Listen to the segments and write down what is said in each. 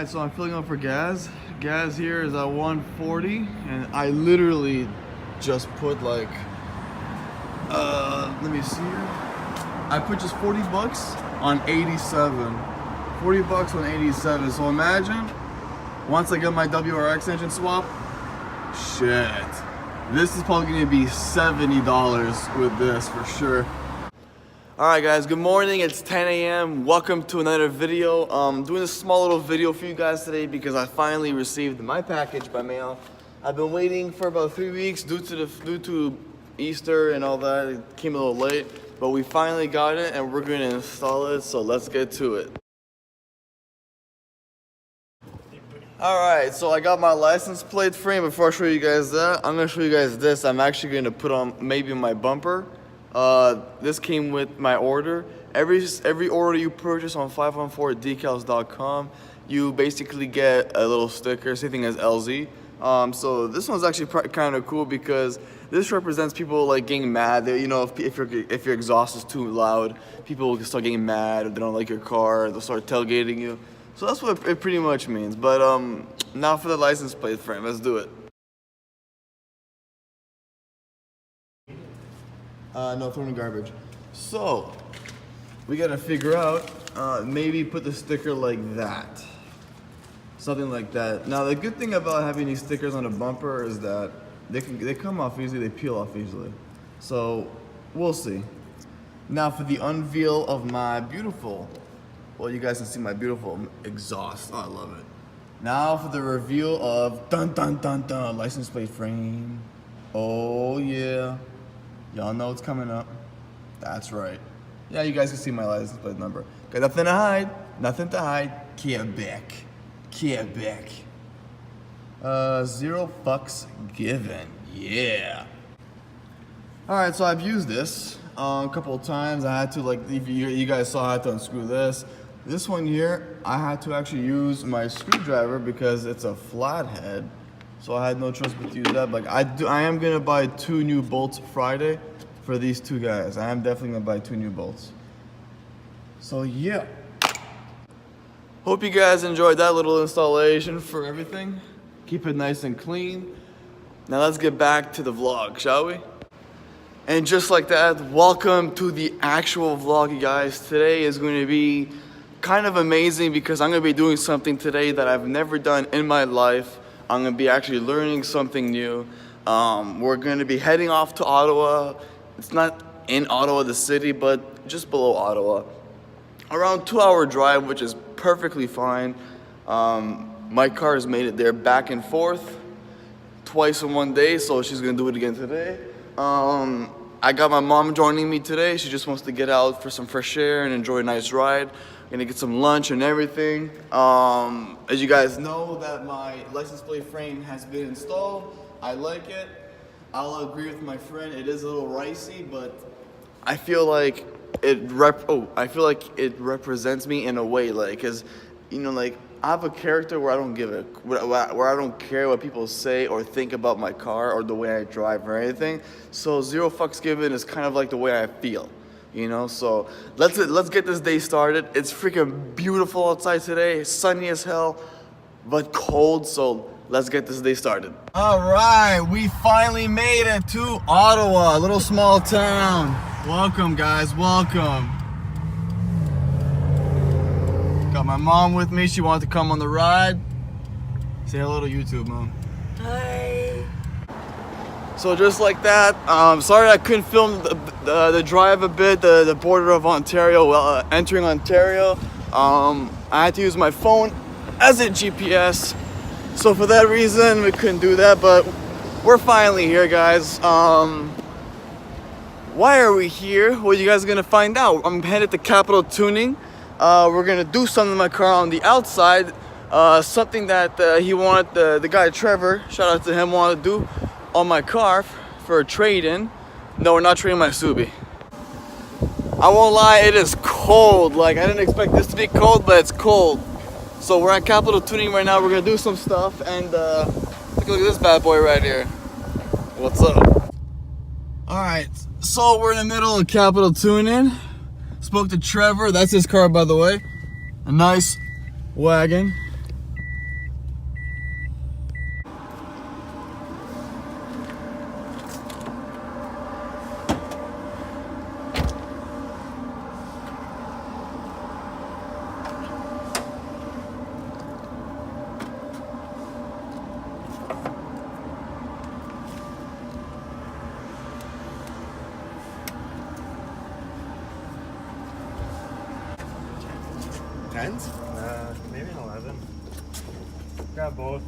Alright, so I'm filling up for gas. Gas here is at 140, and I literally just put like, let me see here. I put just 40 bucks on 87. 40 bucks on 87. So imagine, once I get my WRX engine swap, shit. This is probably gonna be $70 with this for sure. Alright guys, good morning, it's 10 a.m. Welcome to another video. Doing a small little video for you guys today because I finally received my package by mail. I've been waiting for about 3 weeks due to Easter and all that. It came a little late, but we finally got it and we're gonna install it, so let's get to it. Alright, so I got my license plate frame. Before I show you guys that, I'm gonna show you guys this. I'm actually gonna put on maybe my bumper. This came with my order. Every order you purchase on 514decals.com, you basically get a little sticker, same thing as LZ. So this one's actually kind of cool because this represents people like getting mad. You know, if your exhaust is too loud, people will start getting mad. If they don't like your car, they'll start tailgating you. So that's what it pretty much means. But now for the license plate frame, let's do it. No, throwing in garbage. So, we gotta figure out, maybe put the sticker like that. Something like that. Now, the good thing about having these stickers on a bumper is that they come off easily, they peel off easily. So, we'll see. Now, for the unveil of my beautiful, well, you guys can see my beautiful exhaust. Oh, I love it. Now, for the reveal of license plate frame. Oh, yeah. Y'all know it's coming up. That's right. Yeah, you guys can see my license plate number. Got nothing to hide. Nothing to hide. Quebec. Quebec. 0 fucks given. Yeah. Alright, so I've used this a couple of times. I had to, like, if you guys saw, I had to unscrew this. This one here, I had to actually use my screwdriver because it's a flathead. So I had no choice but to use that. Like I am gonna buy 2 new bolts Friday for these 2 guys. I am definitely gonna buy 2 new bolts. So yeah. Hope you guys enjoyed that little installation for everything. Keep it nice and clean. Now let's get back to the vlog, shall we? And just like that, welcome to the actual vlog, you guys. Today is going to be kind of amazing because I'm gonna be doing something today that I've never done in my life. I'm gonna be actually learning something new. We're gonna be heading off to Ottawa. It's not in Ottawa, the city, but just below Ottawa. Around 2-hour drive, which is perfectly fine. My car has made it there back and forth twice in one day, so she's gonna do it again today. I got my mom joining me today. She just wants to get out for some fresh air and enjoy a nice ride. Gonna get some lunch and everything. As you guys know, that my license plate frame has been installed. I like it. I'll agree with my friend. It is a little ricey, but I feel like it represents me in a way, like, cause you know, like I have a character where I don't where I don't care what people say or think about my car or the way I drive or anything. So 0 fucks given is kind of like the way I feel. You know, so let's get this day started. It's freaking beautiful outside today. It's sunny as hell, but cold. So let's get this day started. All right, we finally made it to Ottawa, a little small town. Welcome, guys. Welcome. Got my mom with me. She wanted to come on the ride. Say hello to YouTube, Mom. Hi. So just like that, sorry I couldn't film the drive a bit, the border of Ontario, entering Ontario. I had to use my phone as a GPS, so for that reason we couldn't do that, but we're finally here, guys. Why are we here? Well, you guys are gonna find out. I'm headed to Capital Tuning. We're gonna do something to my car on the outside, something that he wanted, the guy Trevor, shout out to him, wanted to do on my car for a trade-in. No, we're not trading my Subi. I won't lie, it is cold. Like, I didn't expect this to be cold, but it's cold. So we're at Capital Tuning right now. We're gonna do some stuff, and take a look at this bad boy right here. What's up? All right, so we're in the middle of Capital Tuning. Spoke to Trevor. That's his car, by the way. A nice wagon. 10s? Maybe an 11. Grab both.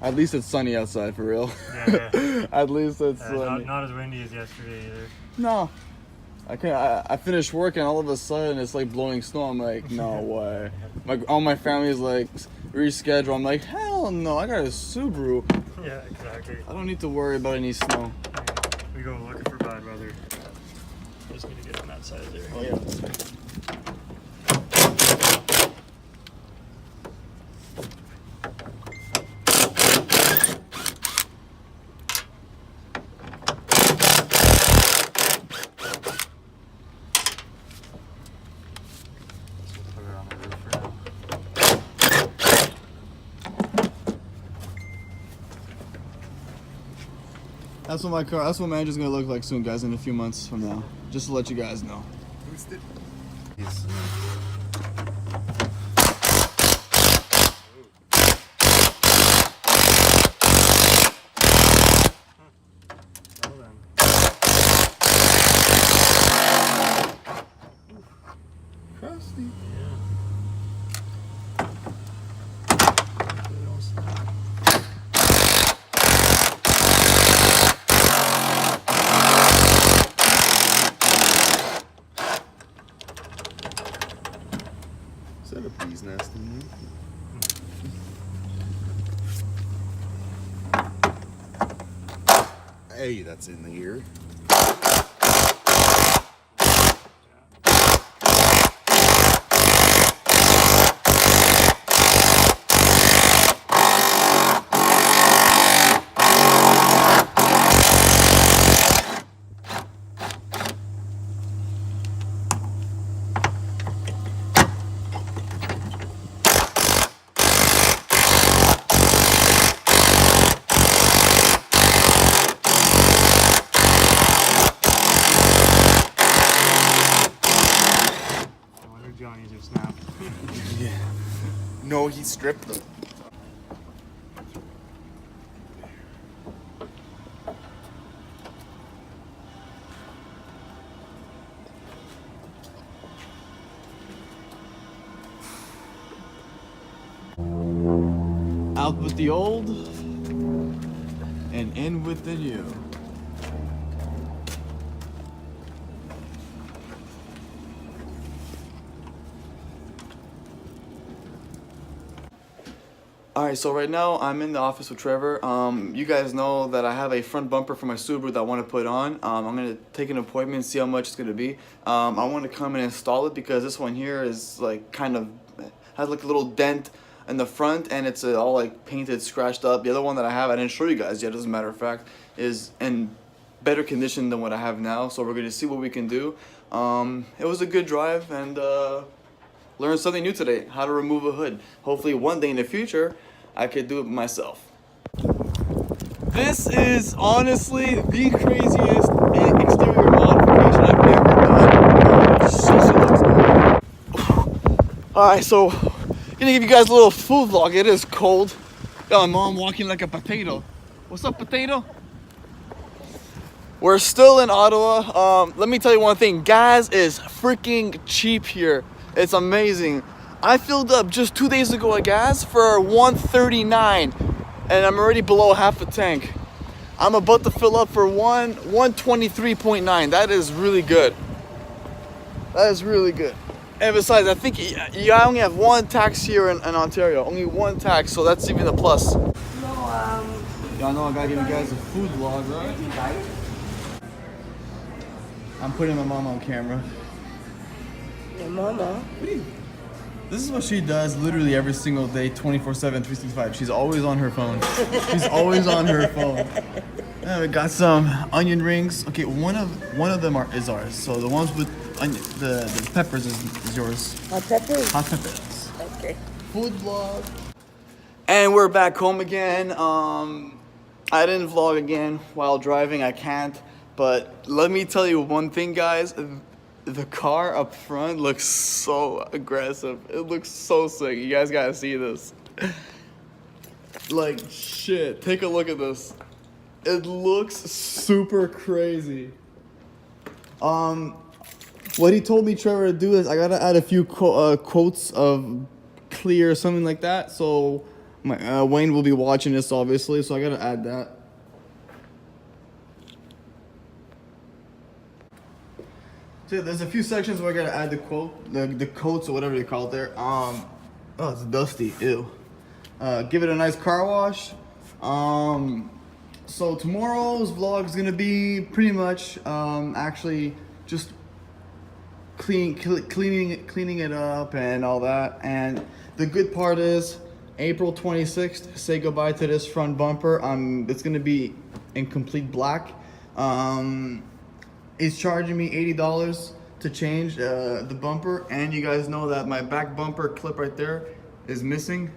At least it's sunny outside, for real. Yeah. At least it's sunny. Not as windy as yesterday either. No. I finished work and all of a sudden it's like blowing snow. I'm like, no way. All my family's like, reschedule. I'm like, hell no, I got a Subaru. Yeah, exactly. I don't need to worry about any snow. We go looking for bad weather. Just need to get on that side there. Oh yeah. That's what my engine's gonna look like soon, guys, in a few months from now. Just to let you guys know. Boosted. Yes. Crusty. Is that a bee's nest in there? Hey, that's in the ear. Johnny just snapped. Yeah. No, he stripped them. Out with the old and in with the new. Alright, so right now I'm in the office with Trevor. You guys know that I have a front bumper for my Subaru that I want to put on. I'm going to take an appointment and see how much it's going to be. I want to come and install it because this one here is like kind of, has like a little dent in the front and it's all like painted, scratched up. The other one that I have, I didn't show you guys yet as a matter of fact, is in better condition than what I have now. So we're going to see what we can do. It was a good drive and learned something new today, how to remove a hood. Hopefully one day in the future, I could do it myself. This is honestly the craziest exterior modification I've ever done. Alright, so gonna give you guys a little food vlog. It is cold. Got my mom walking like a potato. What's up, potato? We're still in Ottawa. Let me tell you one thing. Gas is freaking cheap here. It's amazing. I filled up just 2 days ago a gas for $1.39 and I'm already below half a tank. I'm about to fill up for $1.23.9. That is really good. That is really good. And besides, I think you only have one tax here in Ontario. Only one tax, so that's even a plus. No, y'all know I gotta give you guys a food vlog, right? I'm putting my mom on camera. Your mama? This is what she does literally every single day, 24/7, 365. She's always on her phone. She's always on her phone. Yeah, we got some onion rings. Okay, one of them is ours. So the ones with onion, the peppers is yours. Hot peppers? Hot peppers. Okay. Food vlog. And we're back home again. I didn't vlog again while driving. I can't. But let me tell you one thing, guys. The car up front looks so aggressive. It looks so sick. You guys gotta see this. Like shit. Take a look at this. It looks super crazy. What he told me, Trevor, to do is I gotta add a few quotes of clear or something like that. So my Wayne will be watching this obviously, so I gotta add that. So there's a few sections where I gotta add the quote, the quotes or whatever they call it there. Oh, it's dusty. Ew. Give it a nice car wash. So tomorrow's vlog is gonna be pretty much actually just cleaning it up and all that. And the good part is April 26th. Say goodbye to this front bumper. It's gonna be in complete black. He's charging me $80 to change the bumper, and you guys know that my back bumper clip right there is missing,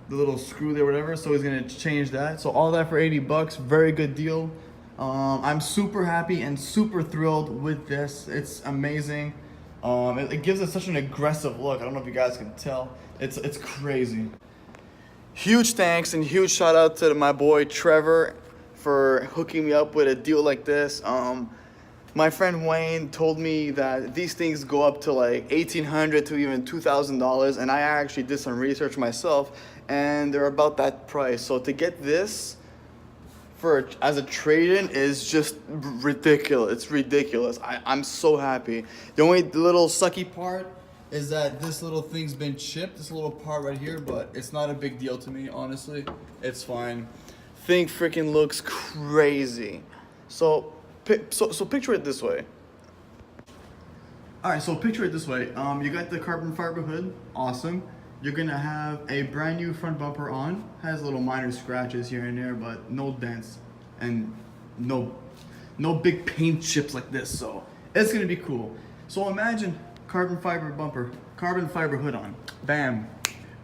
the little screw there, whatever. So he's gonna change that. So all that for $80, very good deal. I'm super happy and super thrilled with this. It's amazing. It gives it such an aggressive look. I don't know if you guys can tell. It's crazy. Huge thanks and huge shout out to my boy Trevor for hooking me up with a deal like this. My friend Wayne told me that these things go up to like $1,800 to even $2,000, and I actually did some research myself, and they're about that price. So to get this as a trade-in is just ridiculous. It's ridiculous. I'm so happy. The only little sucky part is that this little thing's been chipped, this little part right here, but it's not a big deal to me, honestly. It's fine. Thing freaking looks crazy. So picture it this way. All right, so picture it this way. You got the carbon fiber hood, awesome. You're gonna have a brand new front bumper on. Has little minor scratches here and there, but no dents and no big paint chips like this. So it's gonna be cool. So imagine carbon fiber bumper, carbon fiber hood on, bam.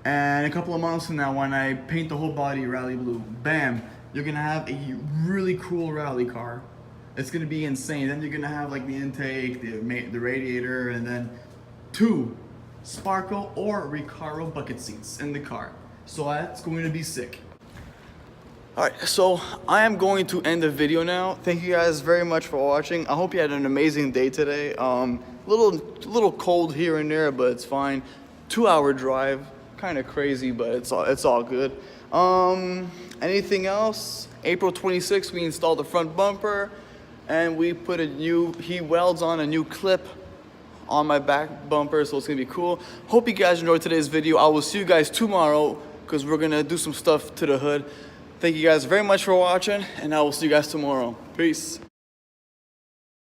And a couple of months from now, when I paint the whole body rally blue, bam, you're gonna have a really cool rally car. It's gonna be insane. Then you're gonna have like the intake, the radiator, and then 2 Sparkle or Recaro bucket seats in the car. So that's going to be sick. Alright, so I am going to end the video now. Thank you guys very much for watching. I hope you had an amazing day today. Little cold here and there, but it's fine. 2-hour drive, kind of crazy, but it's all good. Anything else? April 26th, we installed the front bumper, and we put he welds on a new clip on my back bumper, so it's gonna be cool. Hope you guys enjoyed today's video. I will see you guys tomorrow because we're gonna do some stuff to the hood. Thank you guys very much for watching, and I will see you guys tomorrow. Peace.